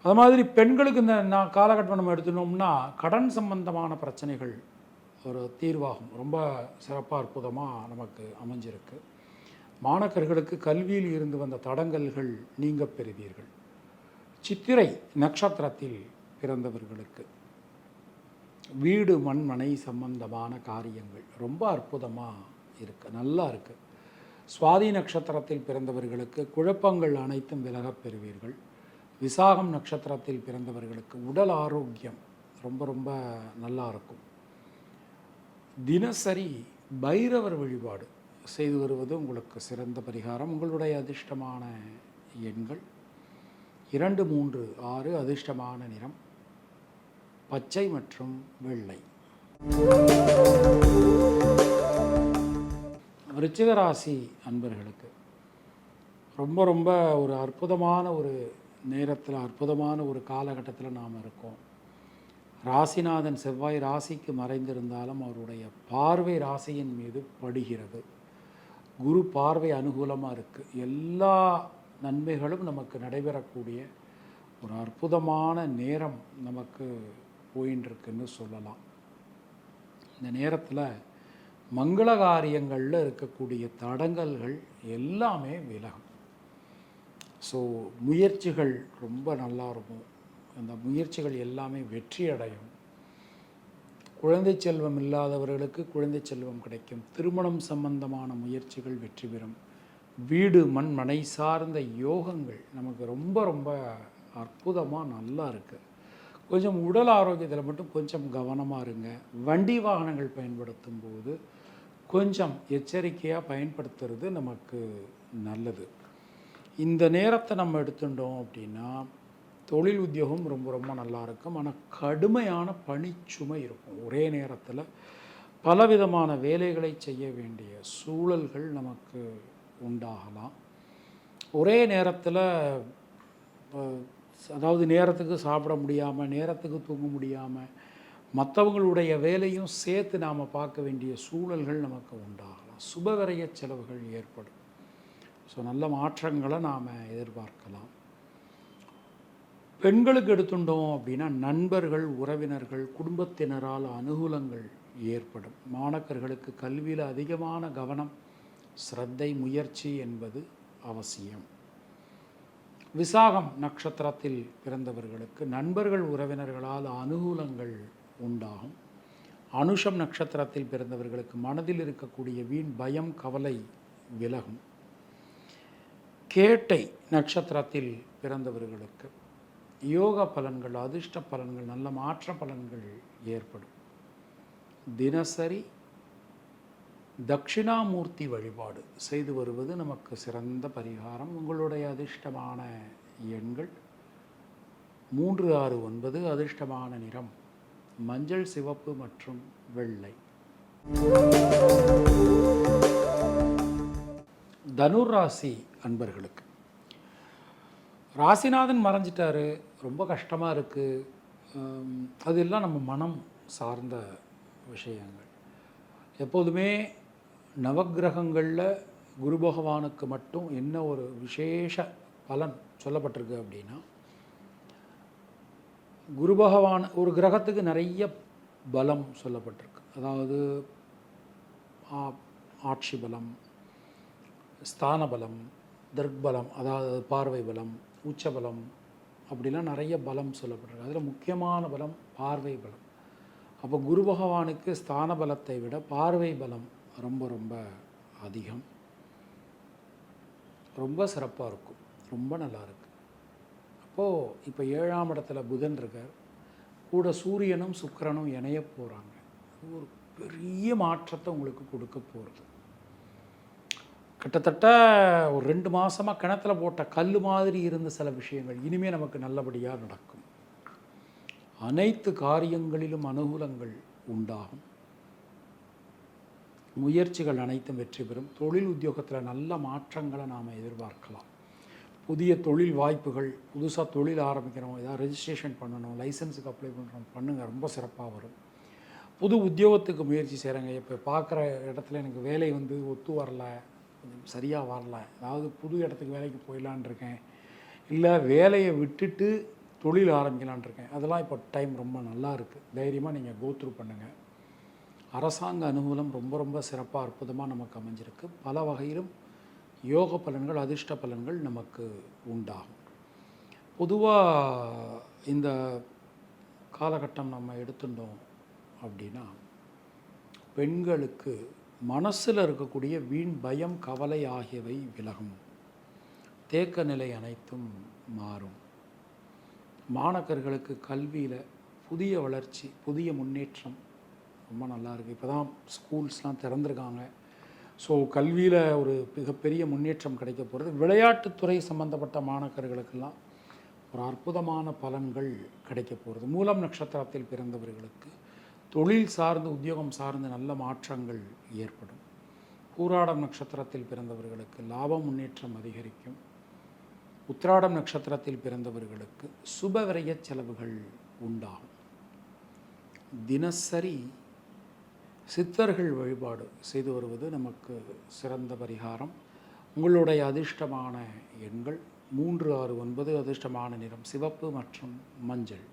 அது மாதிரி பெண்களுக்கு இந்த காலகட்டம் நம்ம எடுத்துனோம்னா கடன் சம்பந்தமான பிரச்சனைகள் ஒரு தீர்வாகும். ரொம்ப சிறப்பாக அற்புதமாக நமக்கு அமைஞ்சிருக்கு. மாணக்கர்களுக்கு கல்வியில் இருந்து வந்த தடங்கல்கள் நீங்க பெறுவீர்கள். சித்திரை நட்சத்திரத்தில் பிறந்தவர்களுக்கு வீடு மண் மனை சம்பந்தமான காரியங்கள் ரொம்ப அற்புதமாக இருக்குது, நல்லா இருக்குது. சுவாதி நட்சத்திரத்தில் பிறந்தவர்களுக்கு குழப்பங்கள் அனைத்தும் விலகப் பெறுவீர்கள். விசாகம் நட்சத்திரத்தில் பிறந்தவர்களுக்கு உடல் ஆரோக்கியம் ரொம்ப ரொம்ப நல்லா இருக்கும். தினசரி பைரவர் வழிபாடு செய்து வருவது உங்களுக்கு சிறந்த பரிகாரம். உங்களுடைய அதிர்ஷ்டமான எண்கள் 2, 3, 6. அதிர்ஷ்டமான நிறம் பச்சை மற்றும் வெள்ளை. விருச்சிக ராசி அன்பர்களுக்கு ரொம்ப ரொம்ப ஒரு அற்புதமான ஒரு நேரத்தில், அற்புதமான ஒரு காலகட்டத்தில் நாம் இருக்கோம். ராசிநாதன் செவ்வாய் ராசிக்கு மறைந்திருந்தாலும் அவருடைய பார்வை ராசியின் மீது படுகிறது. குரு பார்வை அனுகூலமாக இருக்குது. எல்லா நன்மைகளும் நமக்கு நடைபெறக்கூடிய ஒரு அற்புதமான நேரம் நமக்கு போயின்னு இருக்குன்னு சொல்லலாம். இந்த நேரத்தில் மங்கள காரியங்களில் இருக்கக்கூடிய தடங்கல்கள் எல்லாமே விலகும். ஸோ முயற்சிகள் ரொம்ப நல்லா இருக்கும். அந்த முயற்சிகள் எல்லாமே வெற்றி அடையும். குழந்தை செல்வம் இல்லாதவர்களுக்கு குழந்தை செல்வம் கிடைக்கும். திருமணம் சம்பந்தமான முயற்சிகள் வெற்றி பெறும். வீடு மண் மனை சார்ந்த யோகங்கள் நமக்கு ரொம்ப ரொம்ப அற்புதமாக நல்லா இருக்குது. கொஞ்சம் உடல் ஆரோக்கியத்தில் மட்டும் கொஞ்சம் கவனமாக இருங்க. வண்டி வாகனங்கள் பயன்படுத்தும் போது கொஞ்சம் எச்சரிக்கையாக பயன்படுத்துறது நமக்கு நல்லது. இந்த நேரத்தை நம்ம எடுத்துட்டோம் அப்படின்னா தொழில் உத்தியோகம் ரொம்ப ரொம்ப நல்லா இருக்கும். ஆனால் கடுமையான பணிச்சுமை இருக்கும். ஒரே நேரத்தில் பலவிதமான வேலைகளை செய்ய வேண்டிய சூழல்கள் நமக்கு உண்டாகலாம். ஒரே நேரத்தில் அதாவது நேரத்துக்கு சாப்பிட முடியாமல், நேரத்துக்கு தூங்க முடியாமல், மற்றவங்களுடைய வேலையும் சேர்த்து நாம் பார்க்க வேண்டிய சூழல்கள் நமக்கு உண்டாகலாம். சுபவிரய செலவுகள் ஏற்படும். ஸோ நல்ல மாற்றங்களை நாம் எதிர்பார்க்கலாம். பெண்களுக்கு எடுத்துட்டோம் அப்படின்னா நண்பர்கள், உறவினர்கள், குடும்பத்தினரால் அனுகூலங்கள் ஏற்படும். மாணக்கர்களுக்கு கல்வியில் அதிகமான கவனம், ஸ்ரத்தை, முயற்சி என்பது அவசியம். விசாகம் நட்சத்திரத்தில் பிறந்தவர்களுக்கு நண்பர்கள், உறவினர்களால் அனுகூலங்கள் உண்டாகும். அனுஷம் நட்சத்திரத்தில் பிறந்தவர்களுக்கு மனதில் இருக்கக்கூடிய வீண் பயம், கவலை விலகும். கேட்டை நட்சத்திரத்தில் பிறந்தவர்களுக்கு யோக பலன்கள், அதிர்ஷ்ட பலன்கள், நல்ல மாற்ற பலன்கள் ஏற்படும். தினசரி தட்சிணாமூர்த்தி வழிபாடு செய்து வருவது நமக்கு சிறந்த பரிகாரம். உங்களுடைய அதிர்ஷ்டமான எண்கள் 369, அதிர்ஷ்டமான நிறம் மஞ்சள், சிவப்பு மற்றும் வெள்ளை. தனுர் ராசி அன்பர்களுக்கு ராசிநாதன் மறைஞ்சிட்டாரு, ரொம்ப கஷ்டமாக இருக்குது. அதெல்லாம் நம்ம மனம் சார்ந்த விஷயங்கள். எப்போதுமே நவக்கிரகங்களில் குரு பகவானுக்கு மட்டும் என்ன ஒரு விசேஷ பலன் சொல்லப்பட்டிருக்கு அப்படின்னா, குரு பகவான் ஒரு கிரகத்துக்கு நிறைய பலம் சொல்லப்பட்டிருக்கு. அதாவது ஆட்சி பலம், ஸ்தான பலம், தர்க்பலம், அதாவது பார்வை பலம், உச்சபலம், அப்படிலாம் நிறைய பலம் சொல்லப்பட்டிருக்கு. அதில் முக்கியமான பலம் பார்வை பலம். அப்போ குரு பகவானுக்கு ஸ்தான பலத்தை விட பார்வை பலம் ரொம்ப ரொம்ப அதிகம். ரொம்ப சிறப்பாக இருக்கும், ரொம்ப நல்லா இருக்கு. அப்போது இப்போ 7ஆம் இடத்துல புதன் இருக்கார், கூட சூரியனும் சுக்கிரனும் இணைய போகிறாங்க. ஒரு பெரிய மாற்றத்தை உங்களுக்கு கொடுக்க போகிறது. கிட்டத்தட்ட ஒரு 2 மாதமாக கிணத்துல போட்ட கல் மாதிரி இருந்த சில விஷயங்கள் இனிமேல் நமக்கு நல்லபடியாக நடக்கும். அனைத்து காரியங்களிலும் அனுகூலங்கள் உண்டாகும். முயற்சிகள் அனைத்தும் வெற்றி பெறும். தொழில் உத்தியோகத்தில் நல்ல மாற்றங்களை நாம் எதிர்பார்க்கலாம். புதிய தொழில் வாய்ப்புகள், புதுசாக தொழில் ஆரம்பிக்கிறோம், ஏதாவது ரெஜிஸ்ட்ரேஷன் பண்ணணும், லைசன்ஸுக்கு அப்ளை பண்ணுறோம், பண்ணுங்கள், ரொம்ப சிறப்பாக வரும். புது உத்தியோகத்துக்கு முயற்சி செய்கிறாங்க, இப்போ பார்க்குற இடத்துல எனக்கு வேலை ஒத்து வரல, கொஞ்சம் சரியாக வரல, அதாவது புது இடத்துக்கு வேலைக்கு போயிடலான் இருக்கேன், இல்லை வேலையை விட்டுட்டு தொழில் ஆரம்பிக்கலான் இருக்கேன், அதெல்லாம் இப்போ டைம் ரொம்ப நல்லா இருக்குது. தைரியமாக நீங்கள் கோத்ரூ பண்ணுங்கள். அரசாங்க அனுகூலம் ரொம்ப ரொம்ப சிறப்பாக அற்புதமாக நமக்கு அமைஞ்சிருக்கு. பல வகையிலும் யோக பலன்கள், அதிர்ஷ்ட பலன்கள் நமக்கு உண்டாகும். பொதுவாக இந்த காலகட்டம் நம்ம எடுத்துட்டோம் அப்படின்னா, பெண்களுக்கு மனசில் இருக்கக்கூடிய வீண் பயம், கவலை ஆகியவை விலகும். தேக்க நிலை அனைத்தும் மாறும். மாணவர்களுக்கு கல்வியில் புதிய வளர்ச்சி, புதிய முன்னேற்றம் ரொம்ப நல்லா இருக்குது. இப்போ தான் ஸ்கூல்ஸ்லாம் திறந்துருக்காங்க. ஸோ கல்வியில் ஒரு மிகப்பெரிய முன்னேற்றம் கிடைக்க போகிறது. விளையாட்டுத்துறை சம்பந்தப்பட்ட மாணவர்களுக்கெல்லாம் ஒரு அற்புதமான பலன்கள் கிடைக்க போகிறது. மூலம் நட்சத்திரத்தில் பிறந்தவர்களுக்கு தொழில் சார்ந்து, உத்தியோகம் சார்ந்து நல்ல மாற்றங்கள் ஏற்படும். பூராடம் நட்சத்திரத்தில் பிறந்தவர்களுக்கு லாபம், முன்னேற்றம் அதிகரிக்கும். உத்திராடம் நட்சத்திரத்தில் பிறந்தவர்களுக்கு சுப விரய செலவுகள் உண்டாகும். தினசரி சித்தர்கள் வழிபாடு செய்து வருவது நமக்கு சிறந்த பரிகாரம். உங்களுடைய அதிர்ஷ்டமான எண்கள் 369, அதிர்ஷ்டமான நிறம் சிவப்பு மற்றும் மஞ்சள்.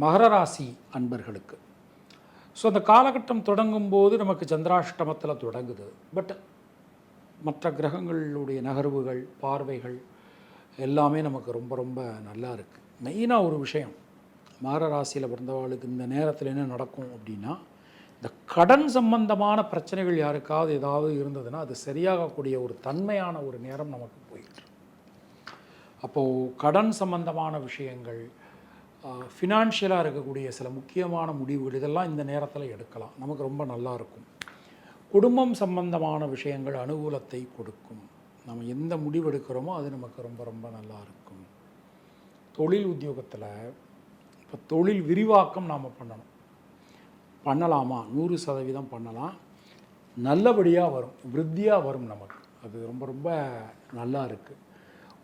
மகர ராசி அன்பர்களுக்கு ஸோ அந்த காலகட்டம் தொடங்கும் போது நமக்கு சந்திராஷ்டமத்தில் தொடங்குது. பட் மற்ற கிரகங்களுடைய நகர்வுகள், பார்வைகள் எல்லாமே நமக்கு ரொம்ப ரொம்ப நல்லா இருக்குது. மெயினாக ஒரு விஷயம், மகர ராசியில் பிறந்தவாளுக்கு இந்த நேரத்தில் என்ன நடக்கும் அப்படின்னா, இந்த கடன் சம்பந்தமான பிரச்சனைகள் யாருக்காவது ஏதாவது இருந்ததுன்னா அது சரியாகக்கூடிய ஒரு தன்மையான ஒரு நேரம் நமக்கு போயிட்டு. அப்போது கடன் சம்பந்தமான விஷயங்கள், ஃபினான்ஷியலாக இருக்கக்கூடிய சில முக்கியமான முடிவுகள், இதெல்லாம் இந்த நேரத்தில் எடுக்கலாம், நமக்கு ரொம்ப நல்லாயிருக்கும். குடும்பம் சம்பந்தமான விஷயங்கள் அனுகூலத்தை கொடுக்கும். நம்ம எந்த முடிவு எடுக்கிறோமோ அது நமக்கு ரொம்ப ரொம்ப நல்லா இருக்கும். தொழில் உத்தியோகத்தில் இப்போ தொழில் விரிவாக்கம் நாம் பண்ணலாமா? 100% பண்ணலாம். நல்லபடியாக வரும், விருத்தியாக வரும் நமக்கு. அது ரொம்ப ரொம்ப நல்லா இருக்குது.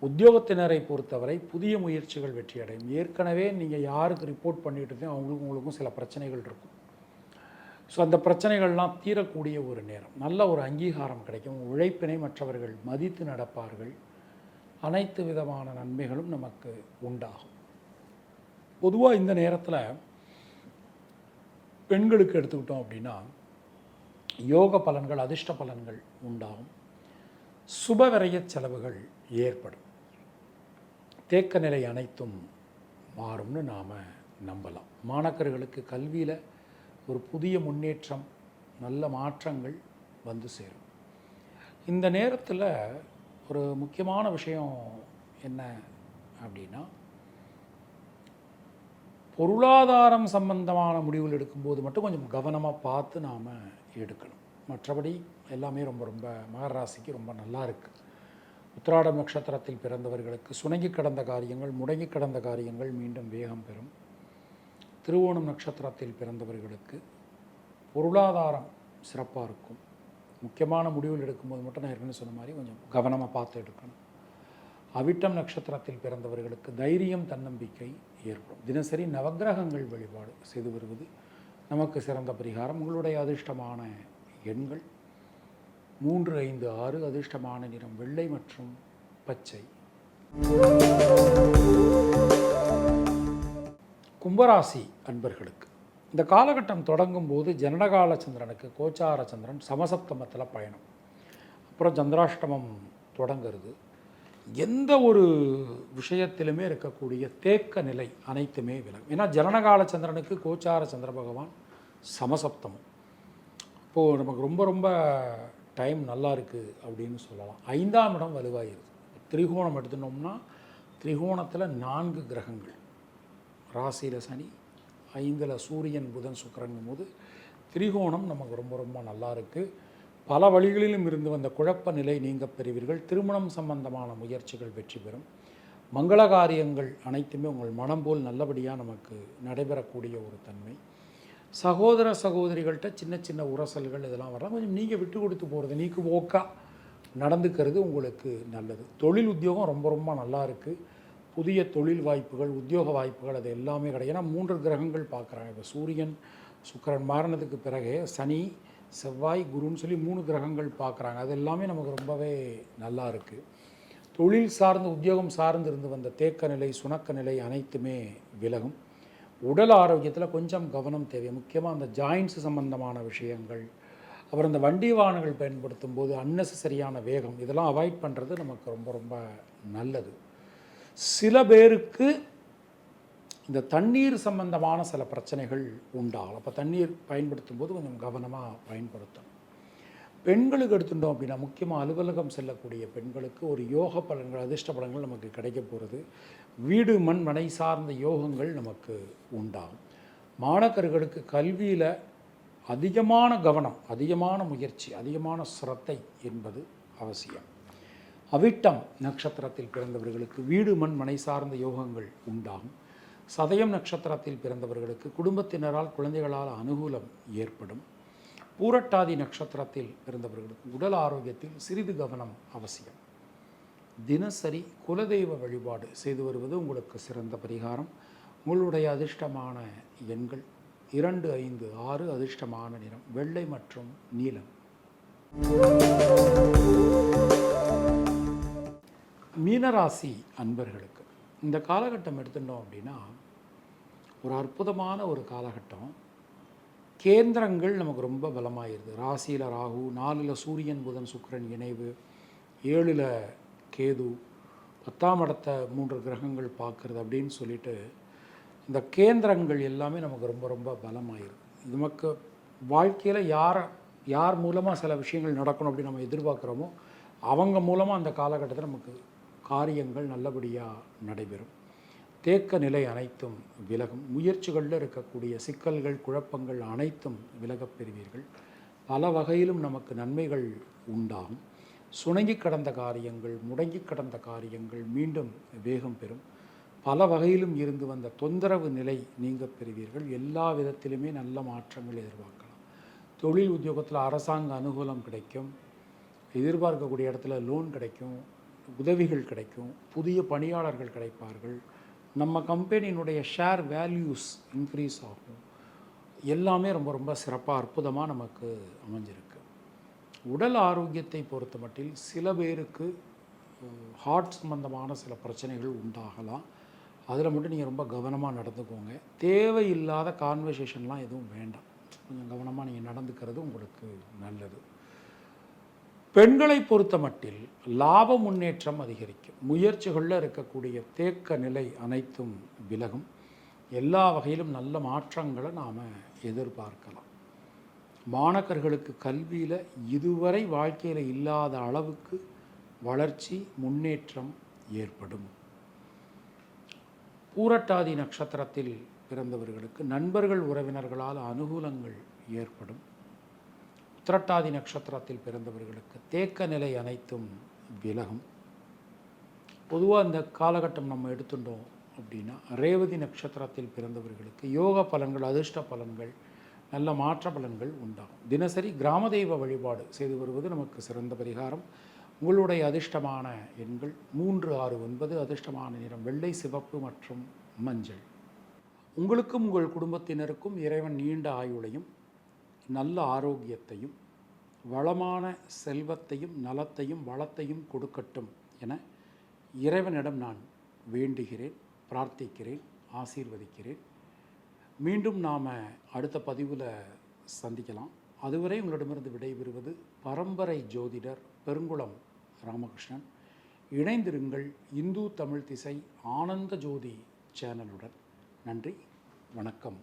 உத்தியோகத்தினரை பொறுத்தவரை புதிய முயற்சிகள் வெற்றி அடையும். ஏற்கனவே நீங்கள் யாருக்கு ரிப்போர்ட் பண்ணிட்டு இருக்கீங்க உங்களுக்கும் சில பிரச்சனைகள் இருக்கும். ஸோ அந்த பிரச்சனைகள்லாம் தீரக்கூடிய ஒரு நேரம். நல்ல ஒரு அங்கீகாரம் கிடைக்கும். உழைப்பினை மற்றவர்கள் மதித்து நடப்பார்கள். அனைத்து விதமான நன்மைகளும் நமக்கு உண்டாகும். பொதுவாக இந்த நேரத்தில் பெண்களுக்கு எடுத்துக்கிட்டோம் அப்படின்னா யோக பலன்கள், அதிர்ஷ்ட பலன்கள் உண்டாகும். சுப விரய செலவுகள் ஏற்படும். தேக்க நிலை அனைத்தும் மாறும்னு நாம் நம்பலாம். மாணவர்களுக்கு கல்வியில் ஒரு புதிய முன்னேற்றம், நல்ல மாற்றங்கள் வந்து சேரும். இந்த நேரத்தில் ஒரு முக்கியமான விஷயம் என்ன அப்படின்னா, பொருளாதாரம் சம்பந்தமான முடிவுகள் எடுக்கும்போது மட்டும் கொஞ்சம் கவனமாக பார்த்து நாம் எடுக்கணும். மற்றபடி எல்லாமே ரொம்ப ரொம்ப மகர ராசிக்கு ரொம்ப நல்லா இருக்குது. உத்திராடம் நட்சத்திரத்தில் பிறந்தவர்களுக்கு சுணங்கி கடந்த காரியங்கள், முடங்கி கடந்த காரியங்கள் மீண்டும் வேகம் பெறும். திருவோணம் நட்சத்திரத்தில் பிறந்தவர்களுக்கு பொருளாதாரம் சிறப்பாக இருக்கும். முக்கியமான முடிவுகள் எடுக்கும்போது மட்டும் நான் ஏற்கனவே சொன்ன மாதிரி கொஞ்சம் கவனமாக பார்த்து எடுக்கணும். அவிட்டம் நட்சத்திரத்தில் பிறந்தவர்களுக்கு தைரியம், தன்னம்பிக்கை ஏற்படும். தினசரி நவக்கிரகங்கள் வழிபாடு செய்து வருவது நமக்கு சிறந்த பரிகாரம். உங்களுடைய அதிர்ஷ்டமான எண்கள் 3, 5, 6. அதிர்ஷ்டமான நிறம் வெள்ளை மற்றும் பச்சை. கும்பராசி அன்பர்களுக்கு இந்த காலகட்டம் தொடங்கும் போது ஜனனகால சந்திரனுக்கு கோச்சார சந்திரன் சமசப்தமத்தில் பயணம், அப்புறம் சந்திராஷ்டமம் தொடங்கிறது. எந்த ஒரு விஷயத்திலுமே இருக்கக்கூடிய தேக்க நிலை அனைத்துமே விலகும். ஏன்னா ஜனனகால சந்திரனுக்கு கோச்சார சந்திர பகவான் சமசப்தமம். இப்போது நமக்கு ரொம்ப ரொம்ப டைம் நல்லா இருக்குது அப்படின்னு சொல்லலாம். 5ஆம் இடம் வலுவாயிருது. திரிகோணம் எடுத்துனோம்னா திரிகோணத்தில் 4 கிரகங்கள், ராசியில் சனி, 5ல் சூரியன், புதன், சுக்கிரன் போது திரிகோணம் நமக்கு ரொம்ப ரொம்ப நல்லா இருக்குது. பல வழிகளிலும் இருந்து வந்த குழப்ப நிலை நீங்க பெறுவீர்கள். திருமணம் சம்பந்தமான முயற்சிகள் வெற்றி பெறும். மங்கள காரியங்கள் அனைத்துமே உங்கள் மனம் போல் நல்லபடியாக நமக்கு நடைபெறக்கூடிய ஒரு தன்மை. சகோதர சகோதரிகள்கிட்ட சின்ன சின்ன உரசல்கள் இதெல்லாம் வரலாம். கொஞ்சம் நீங்கள் விட்டு கொடுத்து போகிறது, நீக்கு ஓக்கா நடந்துக்கிறது உங்களுக்கு நல்லது. தொழில் உத்தியோகம் ரொம்ப ரொம்ப நல்லா இருக்குது. புதிய தொழில் வாய்ப்புகள், உத்தியோக வாய்ப்புகள் அது எல்லாமே கிடைக்கும். ஏன்னா 3 கிரகங்கள் பார்க்குறாங்க. இப்போ சூரியன் சுக்கிரன் மாறினதுக்கு பிறகு சனி, செவ்வாய், குருன்னு சொல்லி 3 கிரகங்கள் பார்க்குறாங்க. அது எல்லாமே நமக்கு ரொம்பவே நல்லா இருக்குது. தொழில் சார்ந்து, உத்தியோகம் சார்ந்து இருந்து வந்த தேக்க நிலை, சுணக்க நிலை அனைத்துமே விலகும். உடல் ஆரோக்கியத்தில் கொஞ்சம் கவனம் தேவை. முக்கியமாக அந்த ஜாயின்ட்ஸ் சம்பந்தமான விஷயங்கள், அப்புறம் இந்த வண்டி வாகனங்கள் பயன்படுத்தும் போது அன்னெசரியான வேகம், இதெல்லாம் அவாய்ட் பண்ணுறது நமக்கு ரொம்ப ரொம்ப நல்லது. சில பேருக்கு இந்த தண்ணீர் சம்பந்தமான சில பிரச்சனைகள் உண்டாகும். அப்போ தண்ணீர் பயன்படுத்தும் போது கொஞ்சம் கவனமாக பயன்படுத்தணும். பெண்களுக்கு எடுத்துட்டோம் அப்படின்னா, முக்கியமாக அலுவலகம் செல்லக்கூடிய பெண்களுக்கு ஒரு யோக பலன்கள், அதிர்ஷ்ட பலன்கள் நமக்கு கிடைக்க போகிறது. வீடு, மண், மனை சார்ந்த யோகங்கள் நமக்கு உண்டாகும். மாணவர்களுக்கு கல்வியில் அதிகமான கவனம், அதிகமான முயற்சி, அதிகமான சிரத்தை என்பது அவசியம். அவிட்டம் நட்சத்திரத்தில் பிறந்தவர்களுக்கு வீடு, மண், மனை சார்ந்த யோகங்கள் உண்டாகும். சதயம் நட்சத்திரத்தில் பிறந்தவர்களுக்கு குடும்பத்தினரால், குழந்தைகளால் அனுகூலம் ஏற்படும். பூரட்டாதி நட்சத்திரத்தில் பிறந்தவர்களுக்கு உடல் ஆரோக்கியத்தில் சிறிது கவனம் அவசியம். தினசரி குலதெய்வ வழிபாடு செய்து வருவது உங்களுக்கு சிறந்த பரிகாரம். உங்களுடைய அதிர்ஷ்டமான எண்கள் 2, 5, 6. அதிர்ஷ்டமான நிறம் வெள்ளை மற்றும் நீலம். மீனராசி அன்பர்களுக்கு இந்த காலகட்டம் எடுத்துட்டோம் அப்படின்னா ஒரு அற்புதமான ஒரு காலகட்டம். கேந்திரங்கள் நமக்கு ரொம்ப பலமாயிருது. ராசியில் ராகு, 4ல் சூரியன், புதன், சுக்கிரன் இணைவு, 7ல் கேது, 10ஆம் இடத்தை 3 கிரகங்கள் பார்க்குறது அப்படின்னு சொல்லிட்டு இந்த கேந்திரங்கள் எல்லாமே நமக்கு ரொம்ப ரொம்ப பலமாயிருது. நமக்கு வாழ்க்கையில் யார் மூலமாக சில விஷயங்கள் நடக்கணும் அப்படின்னு நம்ம எதிர்பார்க்குறோமோ அவங்க மூலமாக அந்த காலகட்டத்தில் நமக்கு காரியங்கள் நல்லபடியாக நடைபெறும். தேக்க நிலை அனைத்தும் விலகும். முயற்சிகளில் இருக்கக்கூடிய சிக்கல்கள், குழப்பங்கள் அனைத்தும் விலகப் பெறுவீர்கள். பல வகையிலும் நமக்கு நன்மைகள் உண்டாகும். சுணங்கி கடந்த காரியங்கள், முடங்கி கடந்த காரியங்கள் மீண்டும் வேகம் பெறும். பல வகையிலும் இருந்து வந்த தொந்தரவு நிலை நீங்க பெறுவீர்கள். எல்லா விதத்திலுமே நல்ல மாற்றங்கள் எதிர்பார்க்கலாம். தொழில் உத்தியோகத்தில் அரசாங்க அனுகூலம் கிடைக்கும். எதிர்பார்க்கக்கூடிய இடத்துல லோன் கிடைக்கும், உதவிகள் கிடைக்கும், புதிய பணியாளர்கள் கிடைப்பார்கள். நம்ம கம்பெனியினுடைய ஷேர் வேல்யூஸ் இன்க்ரீஸ் ஆகும். எல்லாமே ரொம்ப ரொம்ப சிறப்பாக அற்புதமாக நமக்கு அமைஞ்சிருக்கு. உடல் ஆரோக்கியத்தை பொறுத்த மட்டில் சில பேருக்கு ஹார்ட் சம்பந்தமான சில பிரச்சனைகள் உண்டாகலாம். அதில் மட்டும் நீங்கள் ரொம்ப கவனமாக நடந்துக்கோங்க. தேவையில்லாத கான்வர்சேஷன்லாம் எதுவும் வேண்டாம். கொஞ்சம் கவனமாக நீங்கள் நடந்துக்கிறது உங்களுக்கு நல்லது. பெண்களை பொறுத்த மட்டில் லாப முன்னேற்றம் அதிகரிக்கும். முயற்சிகளில் இருக்கக்கூடிய தேக்க நிலை அனைத்தும் விலகும். எல்லா வகையிலும் நல்ல மாற்றங்களை நாம் எதிர்பார்க்கலாம். மாணவர்களுக்கு கல்வியில் இதுவரை வாழ்க்கையில் இல்லாத அளவுக்கு வளர்ச்சி, முன்னேற்றம் ஏற்படும். பூரட்டாதி நட்சத்திரத்தில் பிறந்தவர்களுக்கு நண்பர்கள் உறவினர்களால் அனுகூலங்கள் ஏற்படும். உத்திரட்டாதி நட்சத்திரத்தில் பிறந்தவர்களுக்கு தேக்க நிலை அனைத்தும் விலகும். பொதுவாக இந்த காலகட்டம் நம்ம எடுத்துட்டோம் அப்படின்னா ரேவதி நட்சத்திரத்தில் பிறந்தவர்களுக்கு யோக பலன்கள், அதிர்ஷ்ட பலன்கள், நல்ல மாற்ற பலன்கள் உண்டாகும். தினசரி கிராம தெய்வ வழிபாடு செய்து வருவது நமக்கு சிறந்த பரிகாரம். உங்களுடைய அதிர்ஷ்டமான எண்கள் 3, 6, 9. அதிர்ஷ்டமான நிறம் வெள்ளை, சிவப்பு மற்றும் மஞ்சள். உங்களுக்கும் உங்கள் குடும்பத்தினருக்கும் இறைவன் நீண்ட ஆயுளையும் நல்ல ஆரோக்கியத்தையும் வளமான செல்வத்தையும் நலத்தையும் வளத்தையும் கொடுக்கட்டும் என இறைவனிடம் நான் வேண்டுகிறேன், பிரார்த்திக்கிறேன், ஆசீர்வதிக்கிறேன். மீண்டும் நாம் அடுத்த பதிவில் சந்திக்கலாம். அதுவரை உங்களிடமிருந்து விடைபெறுவது பரம்பரை ஜோதிடர் பெருங்குளம் ராமகிருஷ்ணன். இணைந்திருங்கள் இந்து தமிழ் திசை ஆனந்த ஜோதி சேனலுடன். நன்றி, வணக்கம்.